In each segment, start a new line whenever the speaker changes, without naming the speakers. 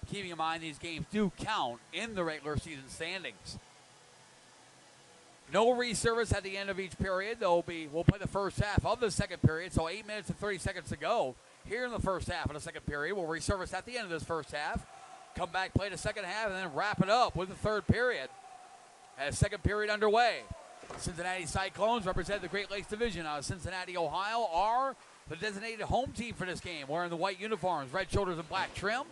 keeping in mind these games do count in the regular season standings. No reservice at the end of each period. We'll play the first half of the second period, so 8 minutes and 30 seconds to go here in the first half of the second period. We'll reservice at the end of this first half, come back, play the second half, and then wrap it up with the third period. As second period underway, Cincinnati Cyclones represent the Great Lakes Division out of Cincinnati, Ohio, are the designated home team for this game, wearing the white uniforms, red shoulders, and black trim.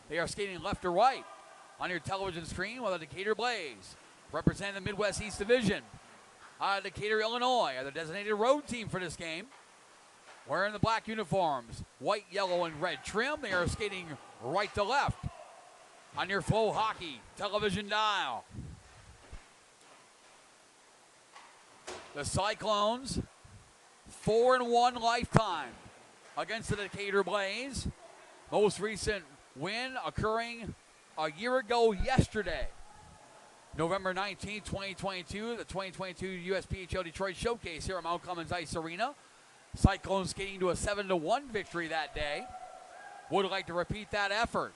They are skating left to right on your television screen, while the Decatur Blaze represent the Midwest East Division out of Decatur, Illinois, are the designated road team for this game, wearing the black uniforms, white, yellow, and red trim. They are skating right to left on your Flow Hockey television dial. The Cyclones, 4-1 lifetime against the Decatur Blaze. Most recent win occurring a year ago yesterday, November 19, 2022, the 2022 USPHL Detroit Showcase here at Mount Clemens Ice Arena. Cyclones skating to a 7-1 victory that day. Would like to repeat that effort.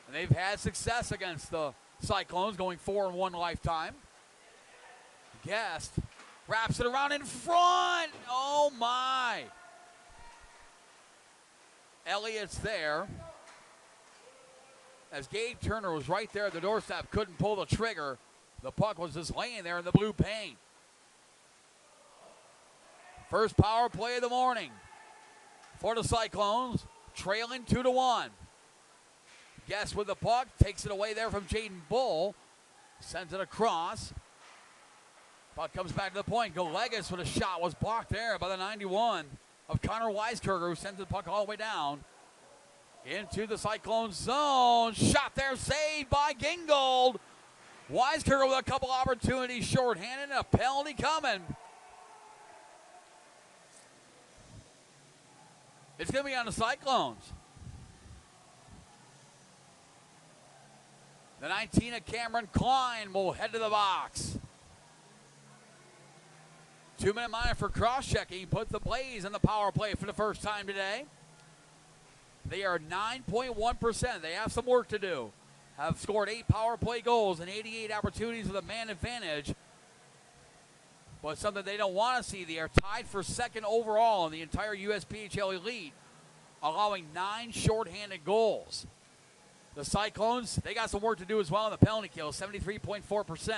And they've had success against the Cyclones, going 4-1 lifetime. Guest wraps it around in front. Oh, my. Elliott's there. As Gabe Turner was right there at the doorstep, couldn't pull the trigger. The puck was just laying there in the blue paint. First power play of the morning for the Cyclones, trailing 2-1. Guest with the puck, takes it away there from Jaden Bull, sends it across. Puck comes back to the point. Galegas with a shot was blocked there by the 91 of Connor Weiskircher, who sends the puck all the way down into the Cyclone zone. Shot there, saved by Gingold. Weiskircher with a couple opportunities, shorthanded, and a penalty coming. It's going to be on the Cyclones. The 19 of Cameron Klein will head to the box. 2-minute minor for cross-checking. Put the Blaze in the power play for the first time today. They are 9.1%. They have some work to do. Have scored 8 power play goals and 88 opportunities with a man advantage. But something they don't want to see. They are tied for second overall in the entire USPHL Elite, allowing 9 shorthanded goals. The Cyclones, they got some work to do as well in the penalty kill. 73.4%.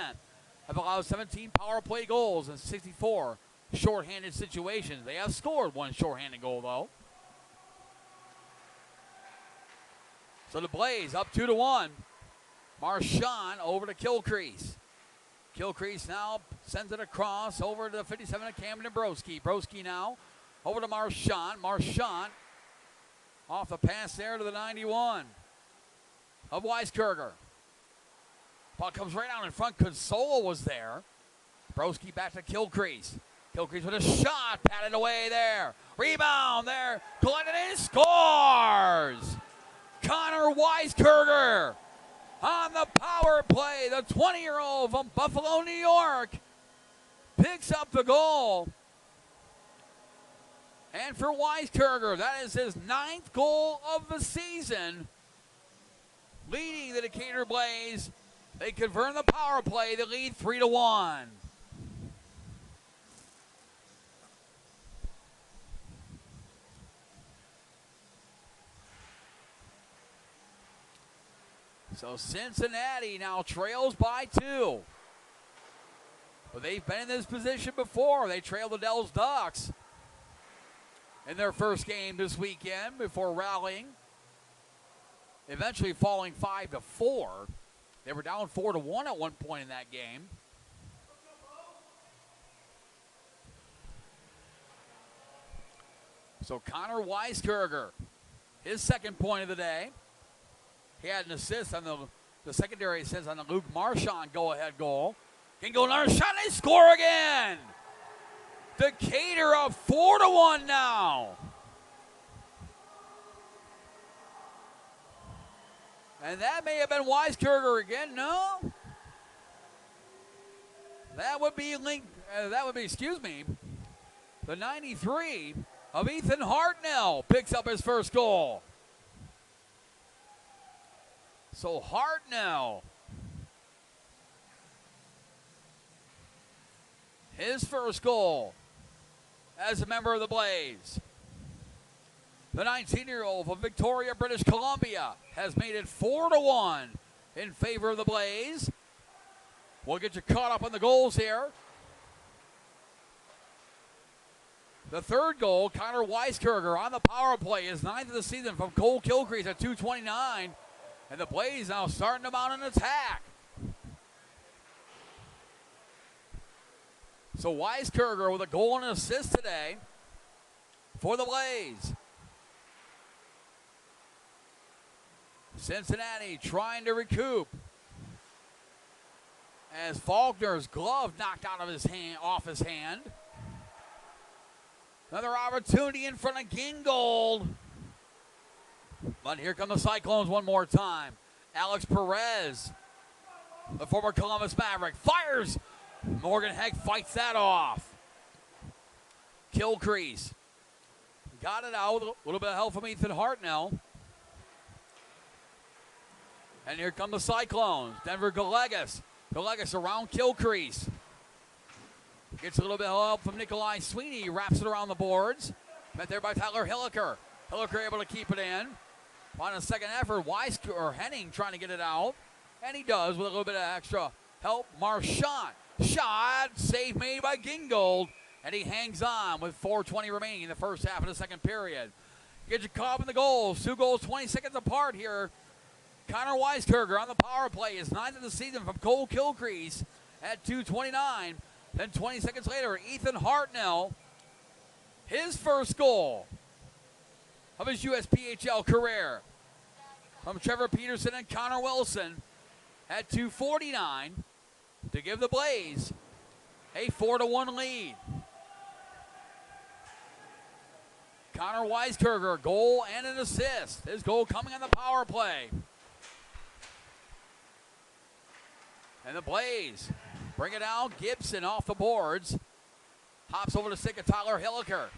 Have allowed 17 power play goals and 64 shorthanded situations. They have scored 1 shorthanded goal, though. So the Blaze up 2-1. Marchand over to Kilcrease. Kilcrease now sends it across over to the 57 of Camden Broski. Broski now over to Marchand. Marchand off the pass there to the 91 of Weiskircher. Puck comes right out in front. Consola was there. Broski back to Kilcrease. Kilcrease with a shot. Patted away there. Rebound there. Collected in. Scores! Connor Weiskircher on the power play. The 20-year-old from Buffalo, New York, picks up the goal. And for Weiskircher, that is his 9th goal of the season, leading the Decatur Blaze. They convert the power play. They lead 3-1. So Cincinnati now trails by 2. But they've been in this position before. They trailed the Dells Ducks in their first game this weekend before rallying, eventually falling 5-4. They were down 4-1 at one point in that game. So Connor Weiskircher, his second point of the day. He had an assist on the secondary assist on the Luke Marchand go-ahead goal. Can go another shot, and they score again. Decatur up 4-1 now. And that may have been Weiskircher again. No, that would be the 93 of Ethan Hartnell picks up his first goal. So Hartnell, his first goal as a member of the Blaze. The 19-year-old from Victoria, British Columbia, has made it 4-1 in favor of the Blaze. We'll get you caught up on the goals here. The third goal, Connor Weiskerger on the power play, his 9th of the season from Cole Kilcrease at 2:29. And the Blaze now starting to mount an attack. So Weiskerger with a goal and an assist today for the Blaze. Cincinnati trying to recoup as Faulkner's glove knocked out of his hand, off his hand. Another opportunity in front of Gingold. But here come the Cyclones one more time. Alex Perez, the former Columbus Maverick, fires. Morgan Heck fights that off. Kilcrease got it out with a little bit of help from Ethan Hartnell. And here come the Cyclones. Denver Galegas. Galegas around Kilcrease. Gets a little bit of help from Nikolai Sweeney. Wraps it around the boards. Met there by Tyler Hilliker. Hilliker able to keep it in. On a second effort, Henning trying to get it out. And he does with a little bit of extra help. Marchand. Shot. Save made by Gingold. And he hangs on with 4:20 remaining in the first half of the second period. Gets you caught up in the goals. 2 goals 20 seconds apart here. Connor Weiskerger on the power play, his 9th of the season from Cole Kilcrease at 2:29. Then 20 seconds later, Ethan Hartnell, his first goal of his USPHL career from Trevor Peterson and Connor Wilson at 2:49 to give the Blaze a 4-1 lead. Connor Weiskerger, goal and an assist. His goal coming on the power play. And the Blaze bring it out. Gibson off the boards. Hops over to stick of Tyler Hilliker.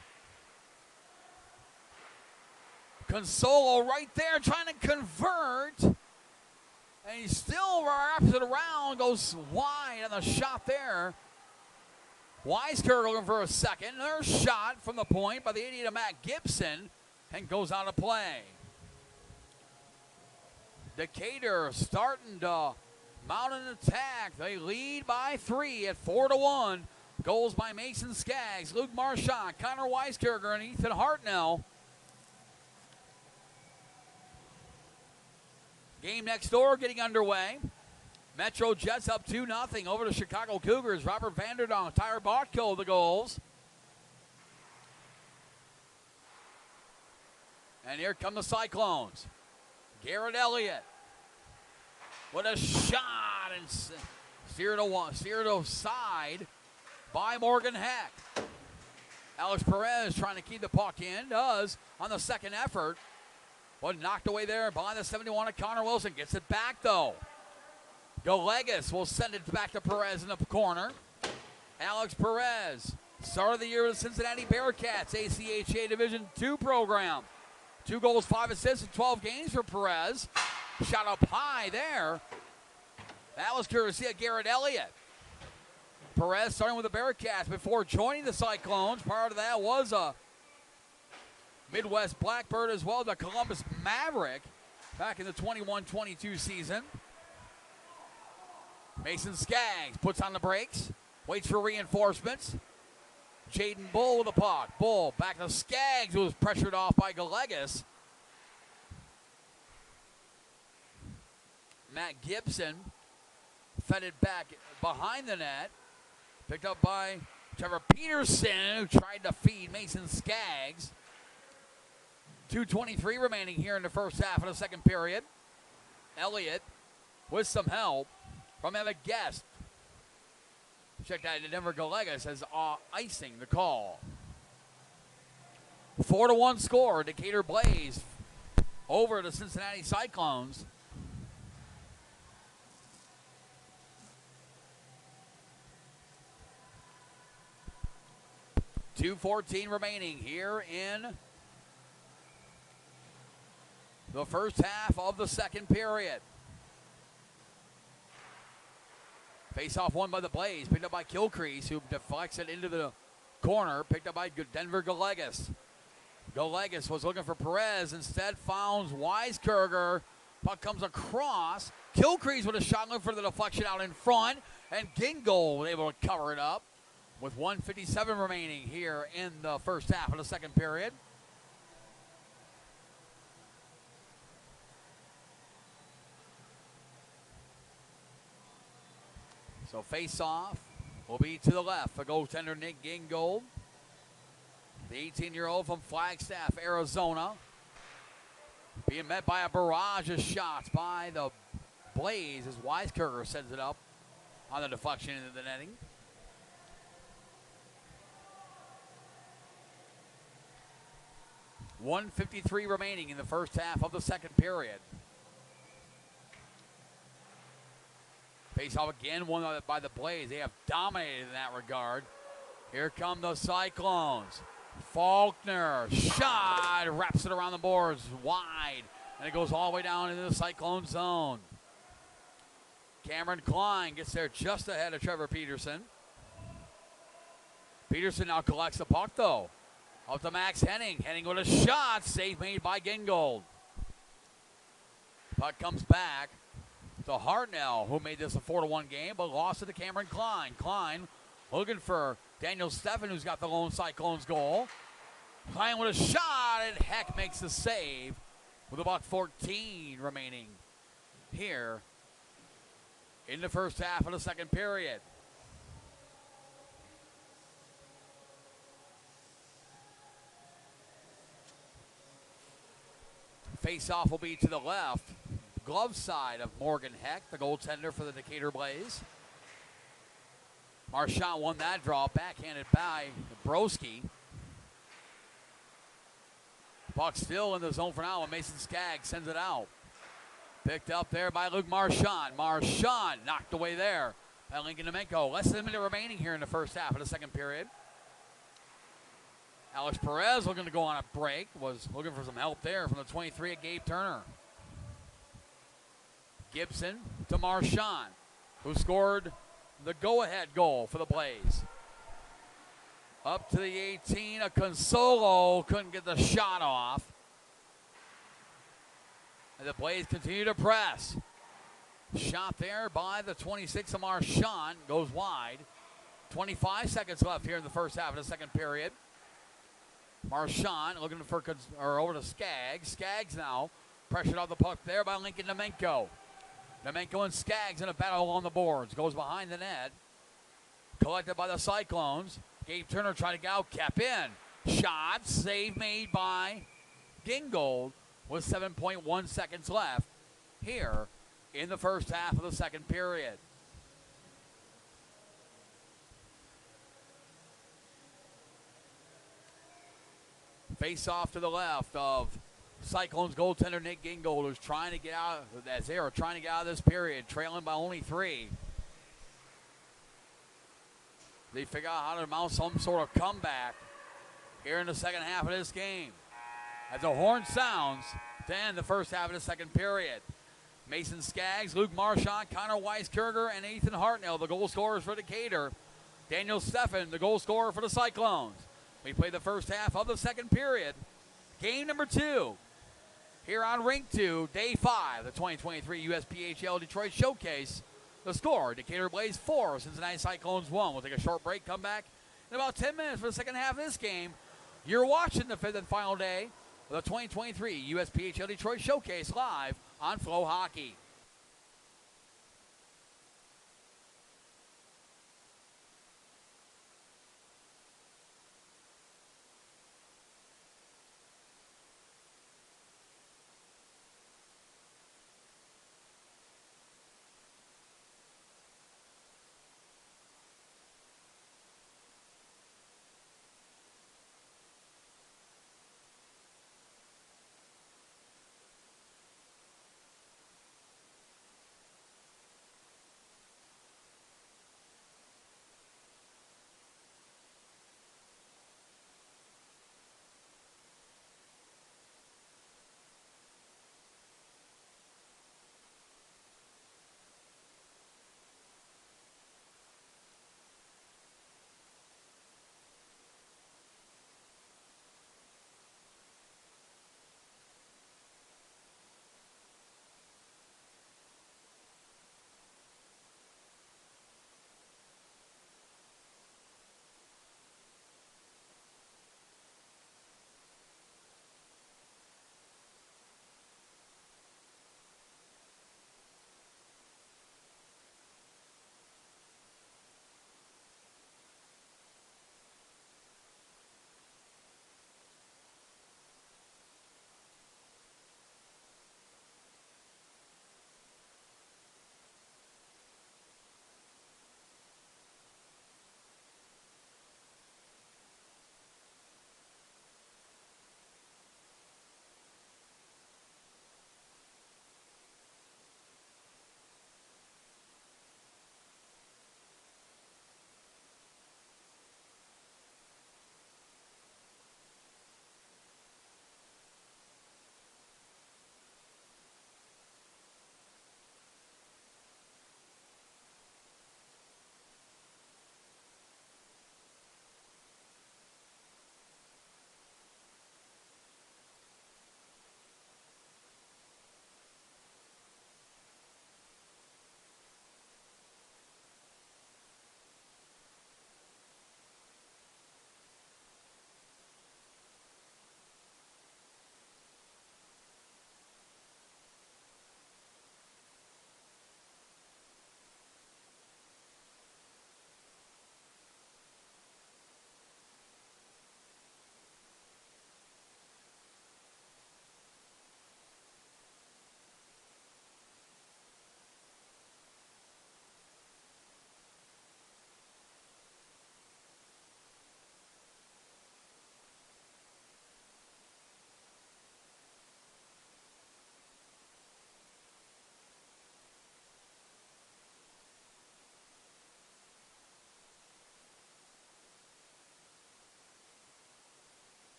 Consolo right there trying to convert. And he still wraps it around. Goes wide on the shot there. Weiskerger looking for a second. Another shot from the point by the 88 of Matt Gibson. And goes out of play. Decatur starting to mount an attack. They lead by 3 at 4-1. Goals by Mason Skaggs, Luke Marchand, Connor Weiskerger, and Ethan Hartnell. Game next door getting underway. Metro Jets up 2-0 over the Chicago Cougars. Robert Vanderdonk, Tyler Botko the goals. And here come the Cyclones. Garrett Elliott with a shot and steered aside by Morgan Heck. Alex Perez trying to keep the puck in. Does on the second effort. But knocked away there by the 71 of Connor Wilson. Gets it back though. Galegas will send it back to Perez in the corner. Alex Perez, start of the year with the Cincinnati Bearcats, ACHA Division II program. 2 goals, 5 assists in 12 games for Perez. Shot up high there. That was courtesy of Garrett Elliott. Perez starting with the Bearcats before joining the Cyclones. Prior to that was a Midwest Blackbird as well as a Columbus Maverick back in the 21-22 season. Mason Skaggs puts on the brakes, waits for reinforcements. Jaden Bull with the puck. Bull back to Skaggs, who was pressured off by Galegas. Matt Gibson fed it back behind the net. Picked up by Trevor Peterson, who tried to feed Mason Skaggs. 2:23 remaining here in the first half of the second period. Elliott with some help from Evan Guest. Check that, Denver Galegas as icing the call. 4-1 score, Decatur Blaze over the Cincinnati Cyclones. .2:14 remaining here in the first half of the second period. Face-off won by the Blaze, picked up by Kilcrease, who deflects it into the corner, picked up by Denver Galegas. Galegas was looking for Perez, instead found Weiskerger. Puck comes across. Kilcrease with a shot looking for the deflection out in front, and Gingold was able to cover it up with 1:57 remaining here in the first half of the second period. So face-off will be to the left for goaltender Nick Gingold. The 18-year-old from Flagstaff, Arizona, being met by a barrage of shots by the Blaze as Weiskerger sends it up on the deflection into the netting. $1:53 remaining in the first half of the second period. Face-off again, won by the Blaze. They have dominated in that regard. Here come the Cyclones. Faulkner, shot, wraps it around the boards, wide, and it goes all the way down into the Cyclone zone. Cameron Klein gets there just ahead of Trevor Peterson. Peterson now collects the puck, though. Up to Max Henning. Henning with a shot, save made by Gingold. Puck comes back to Hartnell, who made this a 4-1 game, but lost it to Cameron Klein. Klein looking for Daniel Steffen, who's got the lone Cyclones goal. Klein with a shot, and Heck makes the save with about 14 remaining here in the first half of the second period. Face-off will be to the left, glove side of Morgan Heck, the goaltender for the Decatur Blaze. Marchand won that draw, backhanded by Broski. Puck still in the zone for now, and Mason Skaggs sends it out. Picked up there by Luke Marchand. Marchand knocked away there by Lincoln Domenko. Less than a minute remaining here in the first half of the second period. Alex Perez looking to go on a break. Was looking for some help there from the 23 at Gabe Turner. Gibson to Marchand, who scored the go-ahead goal for the Blaze. Up to the 18, a Consolo couldn't get the shot off. And the Blaze continue to press. Shot there by the 26 of Marchand, goes wide. 25 seconds left here in the first half of the second period. Marchand looking for, or over to Skaggs. Skaggs now pressured off the puck there by Lincoln Domenko. Domenko and Skaggs in a battle on the boards. Goes behind the net. Collected by the Cyclones. Gabe Turner trying to get out, kept in. Shot, save made by Gingold with 7.1 seconds left here in the first half of the second period. Face off to the left of Cyclones goaltender Nick Gingold, who's trying to get out, as they are trying to get out of this period, trailing by only 3. They figure out how to mount some sort of comeback here in the second half of this game. As the horn sounds to end the first half of the second period. Mason Skaggs, Luke Marchand, Connor Weiskerger, and Ethan Hartnell, the goal scorers for Decatur. Daniel Steffen, the goal scorer for the Cyclones. We play the first half of the second period. Game number 2 here on Rink 2, Day 5, the 2023 USPHL Detroit Showcase. The score, Decatur Blaze 4, Cincinnati Cyclones 1. We'll take a short break, come back in about 10 minutes for the second half of this game. You're watching the 5th and final day of the 2023 USPHL Detroit Showcase live on Flow Hockey.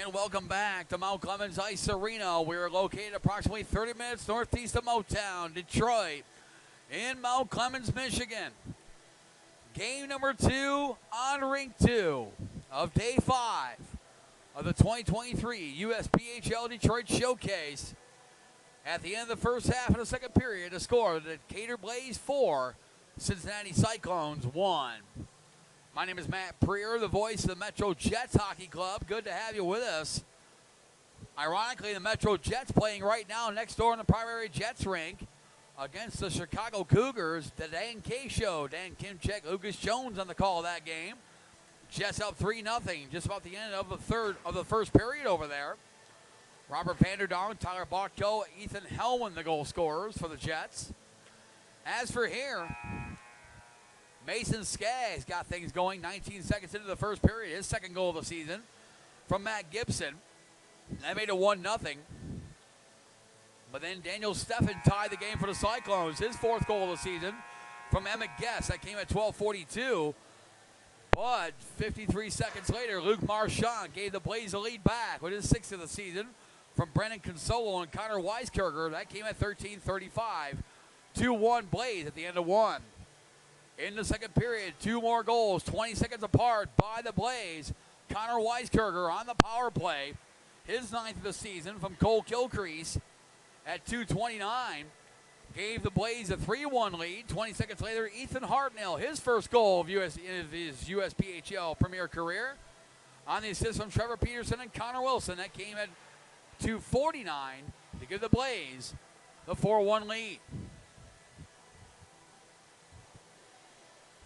And welcome back to Mount Clemens Ice Arena. We are located approximately 30 minutes northeast of Motown, Detroit, in Mount Clemens, Michigan. Game number 2 on Rink 2 of Day 5 of the 2023 USPHL Detroit Showcase. At the end of the first half of the second period, the score, the Decatur Blaze 4, Cincinnati Cyclones 1. My name is Matt Preer, the voice of the Metro Jets Hockey Club. Good to have you with us. Ironically, the Metro Jets playing right now next door in the primary Jets rink against the Chicago Cougars. The Dan K Show. Dan Kimchek, Lucas Jones on the call of that game. Jets up 3-0, just about the end of the first period over there. Robert Vanderdonk, Tyler Botko, Ethan Helwin, the goal scorers for the Jets. As for here, Mason Skaggs got things going 19 seconds into the first period. His second goal of the season from Matt Gibson. That made it 1-0. But then Daniel Steffen tied the game for the Cyclones. His fourth goal of the season from Emmett Guest. That came at 12:42. But 53 seconds later, Luke Marchand gave the Blaze a lead back with his sixth of the season from Brennan Consolo and Connor Weiskircher. That came at 13:35. 2-1 Blaze at the end of one. In the second period, 2 more goals, 20 seconds apart by the Blaze. Connor Weiskircher on the power play. His 9th of the season from Cole Gilcrease at 2:29. Gave the Blaze a 3-1 lead. 20 seconds later, Ethan Hartnell, his first goal of his USPHL Premier career. On the assist from Trevor Peterson and Connor Wilson. That came at 2:49 to give the Blaze the 4-1 lead.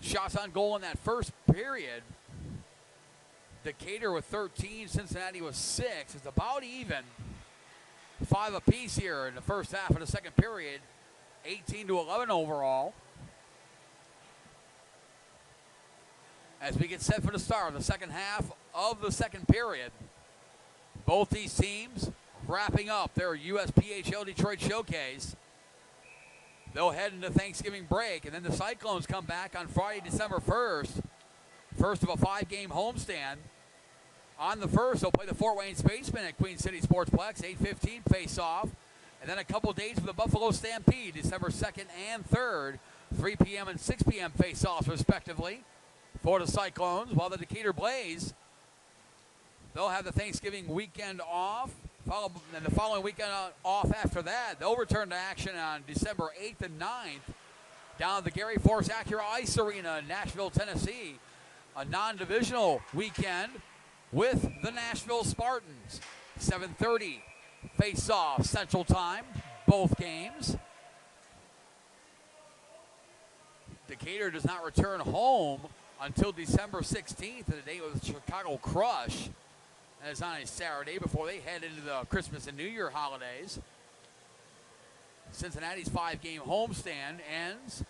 Shots on goal in that first period. Decatur with 13, Cincinnati with 6. It's about even. 5 apiece here in the first half of the second period. 18-11 overall. As we get set for the start of the second half of the second period. Both these teams wrapping up their USPHL Detroit Showcase. They'll head into Thanksgiving break, and then the Cyclones come back on Friday, December 1st. First of a 5-game homestand. On the 1st, they'll play the Fort Wayne Spacemen at Queen City Sportsplex, 8:15 face-off. And then a couple days for the Buffalo Stampede, December 2nd and 3rd, 3 p.m. and 6 p.m. face-offs, respectively, for the Cyclones. While the Decatur Blaze, they'll have the Thanksgiving weekend off. And the following weekend off after that, they'll return to action on December 8th and 9th down at the Gary Force Acura Ice Arena in Nashville, Tennessee. A non-divisional weekend with the Nashville Spartans. 7:30 face-off Central Time, both games. Decatur does not return home until December 16th, the day of the Chicago Crush. That is on a Saturday before they head into the Christmas and New Year holidays. Cincinnati's 5-game homestand ends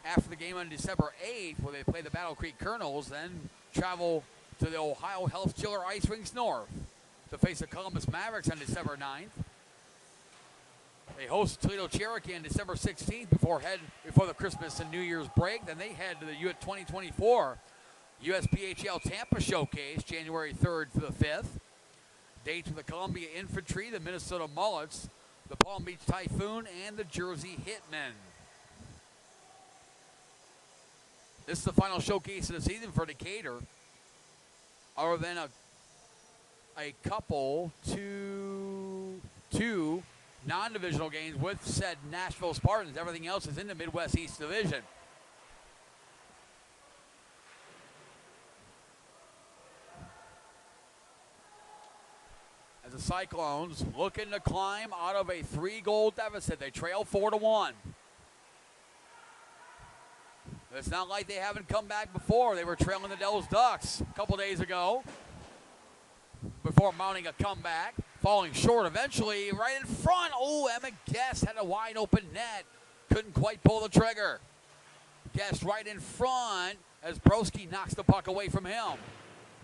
after the game on December 8th, where they play the Battle Creek Colonels, then travel to the Ohio Health Chiller Ice Rinks North to face the Columbus Mavericks on December 9th. They host Toledo Cherokee on December 16th before the Christmas and New Year's break. Then they head to the 2024 USPHL Tampa Showcase, January 3rd to the 5th. Dates with the Columbia Infantry, the Minnesota Mullets, the Palm Beach Typhoon, and the Jersey Hitmen. This is the final showcase of the season for Decatur. Other than a couple, two non-divisional games with said Nashville Spartans. Everything else is in the Midwest East Division. As the Cyclones looking to climb out of a 3-goal deficit. They trail 4-1. It's not like they haven't come back before. They were trailing the Devils Ducks a couple days ago before mounting a comeback, falling short eventually right in front. Oh, Emmett Guest had a wide open net. Couldn't quite pull the trigger. Guest right in front as Broski knocks the puck away from him.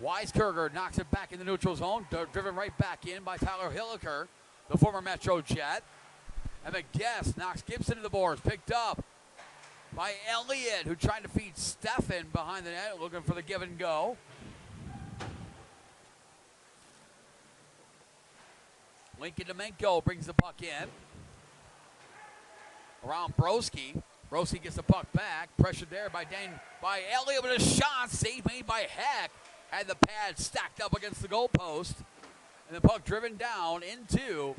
Weiskircher knocks it back in the neutral zone, driven right back in by Tyler Hilliker, the former Metro Jet. Emmett Guest knocks Gibson to the boards, picked up by Elliott, who tried to feed Steffen behind the net, looking for the give and go. Lincoln Domenko brings the puck in. Around Broski. Broski gets the puck back. Pressured there by Elliott with a shot. Save made by Heck. Had the pad stacked up against the goalpost. And the puck driven down into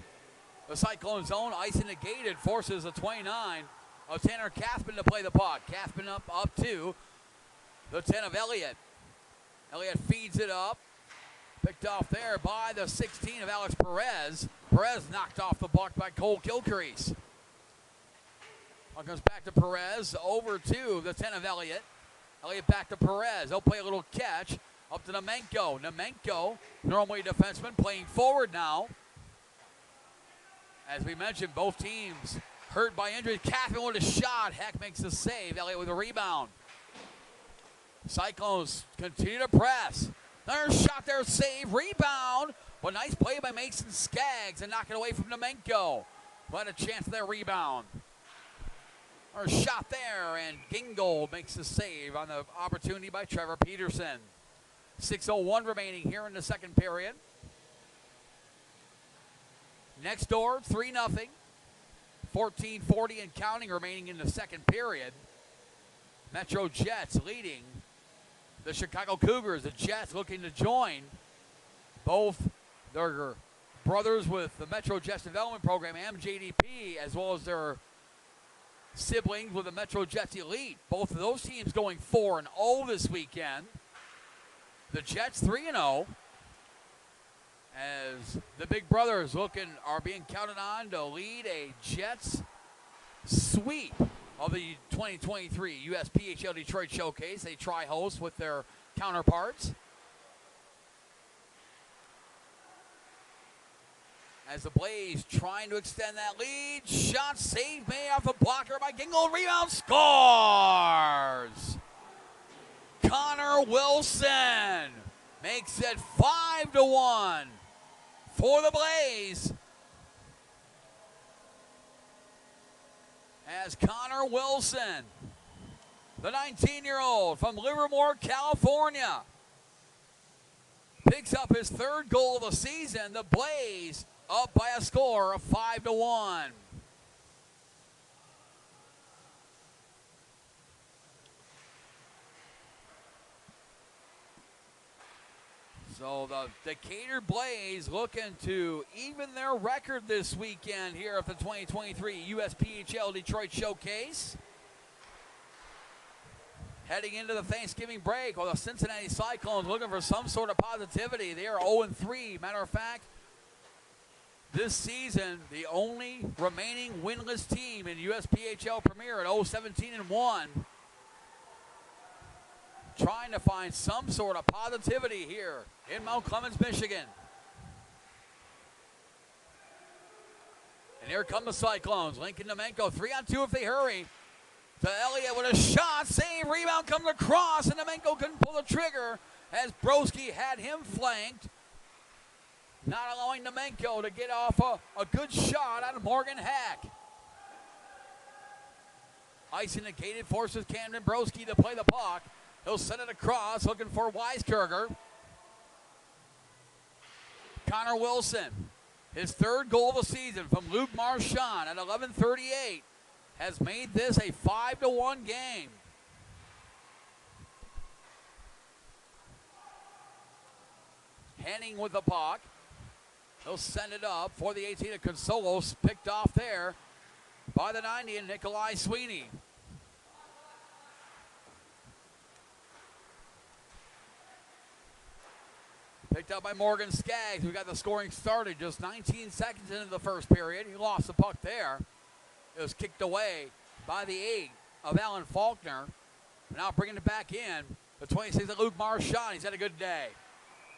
the Cyclone zone. Ice negated. Forces a 29 of Tanner Kathman to play the puck. Kathman up to the 10 of Elliott. Elliott feeds it up. Picked off there by the 16 of Alex Perez. Perez knocked off the puck by Cole Gilcrease. Puck comes back to Perez. Over to the 10 of Elliott. Elliott back to Perez. They'll play a little catch. Up to Domenko. Domenko, normally defenseman, playing forward now. As we mentioned, both teams hurt by injury. Kathman with a shot. Heck makes the save. Elliott with a rebound. Cyclones continue to press. There's shot there, save, rebound. But nice play by Mason Skaggs and knock it away from Domenko. But a chance for their rebound. There's a shot there, and Gingold makes the save on the opportunity by Trevor Peterson. 6:01 remaining here in the second period. Next door, 3-0. 14:40 and counting remaining in the second period. Metro Jets leading the Chicago Cougars. The Jets looking to join both their brothers with the Metro Jets Development Program, MJDP, as well as their siblings with the Metro Jets Elite. Both of those teams going 4-0 this weekend. The Jets 3-0, as the big brothers are being counted on to lead a Jets sweep of the 2023 USPHL Detroit Showcase. They try host with their counterparts. As the Blaze trying to extend that lead. Shot saved, made off the blocker by Gingold. Rebound, scores! Connor Wilson makes it 5-1 for the Blaze. As Connor Wilson, the 19-year-old from Livermore, California, picks up his third goal of the season. The Blaze up by a score of 5-1. So the Decatur Blaze looking to even their record this weekend here at the 2023 USPHL Detroit Showcase. Heading into the Thanksgiving break, while the Cincinnati Cyclones looking for some sort of positivity. They are 0-3. Matter of fact, this season, the only remaining winless team in USPHL Premier at 0-17-1. Trying to find some sort of positivity here in Mount Clemens, Michigan. And here come the Cyclones. Lincoln Domenko, 3-on-2 if they hurry. To Elliott with a shot, save, rebound comes across, and Domenko couldn't pull the trigger as Broski had him flanked. Not allowing Domenko to get off a good shot on Morgan Heck. Ice indicated, forces Camden Broski to play the puck. He'll send it across, looking for Weiskircher. Connor Wilson, his third goal of the season from Luke Marchand at 11:38, has made this a 5-1 game. Henning with the puck. He'll send it up for the 18 of Consolos, picked off there by the 90 and Nikolai Sweeney. Picked up by Morgan Skaggs, who got the scoring started just 19 seconds into the first period. He lost the puck there. It was kicked away by the 8 of Alan Faulkner. Now bringing it back in, the 26 of Luke Marchand. He's had a good day.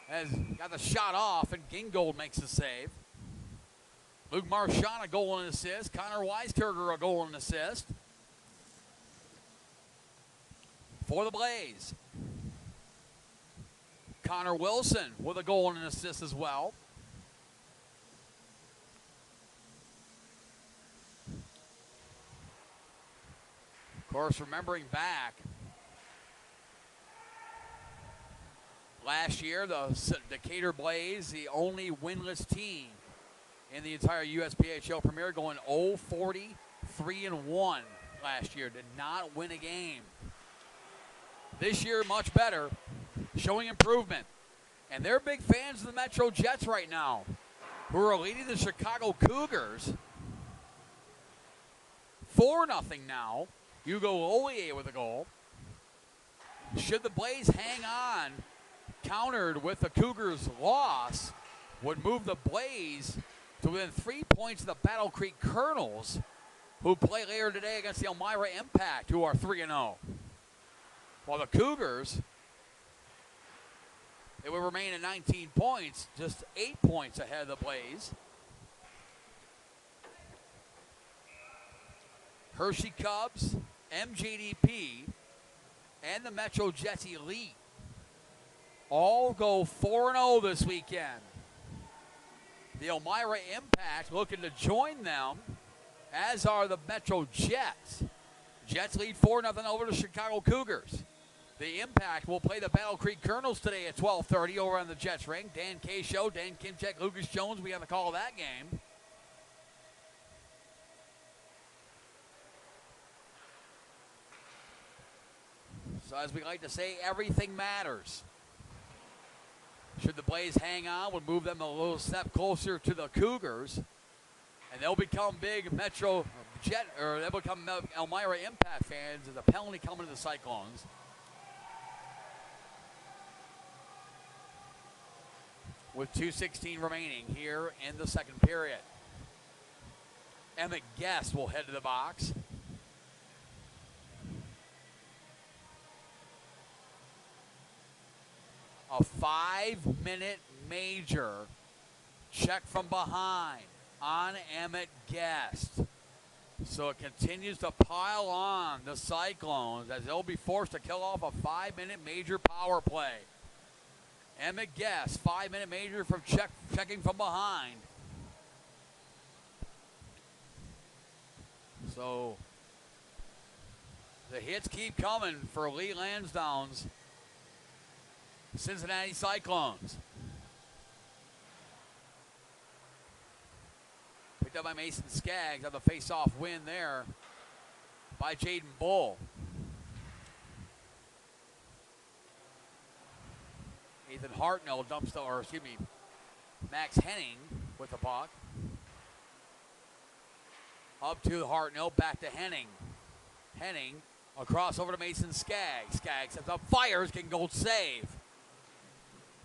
Has got the shot off, and Gingold makes the save. Luke Marchand a goal and an assist. Connor Weiskircher a goal and an assist for the Blaze. Connor Wilson with a goal and an assist as well. Of course, remembering back, last year, the Decatur Blaze, the only winless team in the entire USPHL Premier, going 0-40, 3-1 last year. Did not win a game. This year, much better, showing improvement. And they're big fans of the Metro Jets right now, who are leading the Chicago Cougars 4-0 now. Hugo Ollier with a goal. Should the Blaze hang on, countered with the Cougars' loss, would move the Blaze to within 3 points of the Battle Creek Colonels, who play later today against the Elmira Impact, who are 3-0. While the Cougars, they would remain at 19 points, just 8 points ahead of the Blaze. Hershey Cubs, MJDP, and the Metro Jets Elite all go 4-0 this weekend. The Elmira Impact looking to join them, as are the Metro Jets. Jets lead 4-0 over the Chicago Cougars. The Impact will play the Battle Creek Colonels today at 12:30 over on the Jets ring. Dan K. Show, Dan Kimchek, Lucas Jones, we have the call of that game. So as we like to say, everything matters. Should the Blaze hang on, would move them a little step closer to the Cougars, and they'll become big Metro Jet, or they'll become Elmira Impact fans as a penalty coming to the Cyclones. With 2:16 remaining here in the second period. Emmett Guest will head to the box. A 5-minute major check from behind on Emmett Guest. So it continues to pile on the Cyclones as they'll be forced to kill off a 5-minute major power play. Emmett Guest, 5-minute major from checking from behind. So the hits keep coming for Lee Lansdowne's Cincinnati Cyclones. Picked up by Mason Skaggs on the face-off win there by Jaden Bull. Ethan Hartnell dumps the, or excuse me, Max Henning with the puck. Up to Hartnell, back to Henning. Henning across over to Mason Skaggs. Skaggs sets up, fires, can goal save.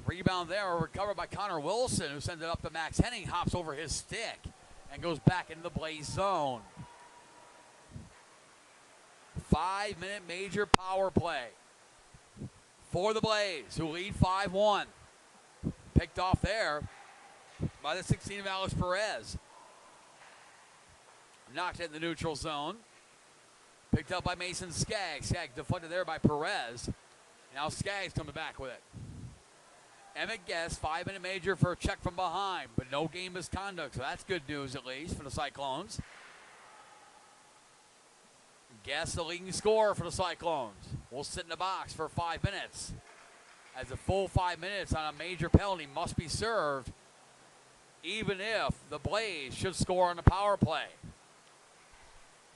Rebound there, recovered by Connor Wilson, who sends it up to Max Henning, hops over his stick, and goes back into the Blaze zone. 5-minute major power play for the Blaze, who lead 5-1. Picked off there by the 16 of Alex Perez. Knocked it in the neutral zone. Picked up by Mason Skaggs. Skaggs deflected there by Perez. Now Skaggs coming back with it. Emmett Guest, 5-minute major for a check from behind, but no game misconduct, so that's good news at least for the Cyclones. Guest, the leading scorer for the Cyclones, will sit in the box for 5 minutes, as a full 5 minutes on a major penalty must be served, even if the Blaze should score on the power play.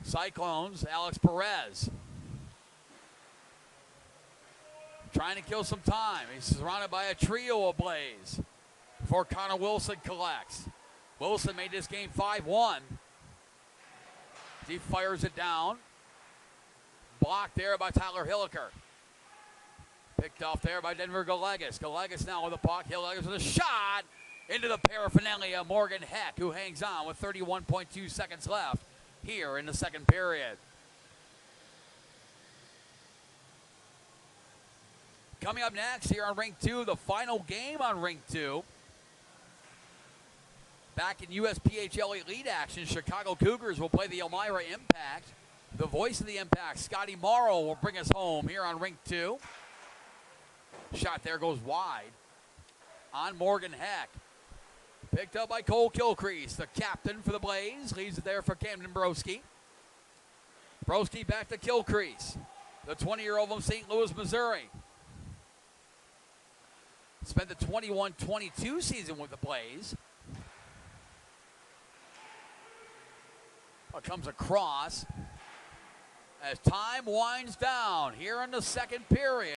Cyclones, Alex Perez, trying to kill some time. He's surrounded by a trio of Blaze before Connor Wilson collects. Wilson made this game 5-1. He fires it down. Blocked there by Tyler Hilliker. Picked off there by Denver Galegas. Galegas now with the puck. Galegas with a shot into the paraphernalia. Morgan Heck, who hangs on with 31.2 seconds left here in the second period. Coming up next here on Rink 2, the final game on Rink 2. Back in USPHL Elite action, Chicago Cougars will play the Elmira Impact. The voice of the Impact, Scotty Morrow, will bring us home here on Rink 2. Shot there goes wide on Morgan Heck. Picked up by Cole Kilcrease, the captain for the Blaze. Leaves it there for Camden Broski. Broski back to Kilcrease, the 20-year-old from St. Louis, Missouri. Spent the 21-22 season with the Blaze. comes across as time winds down here in the second period.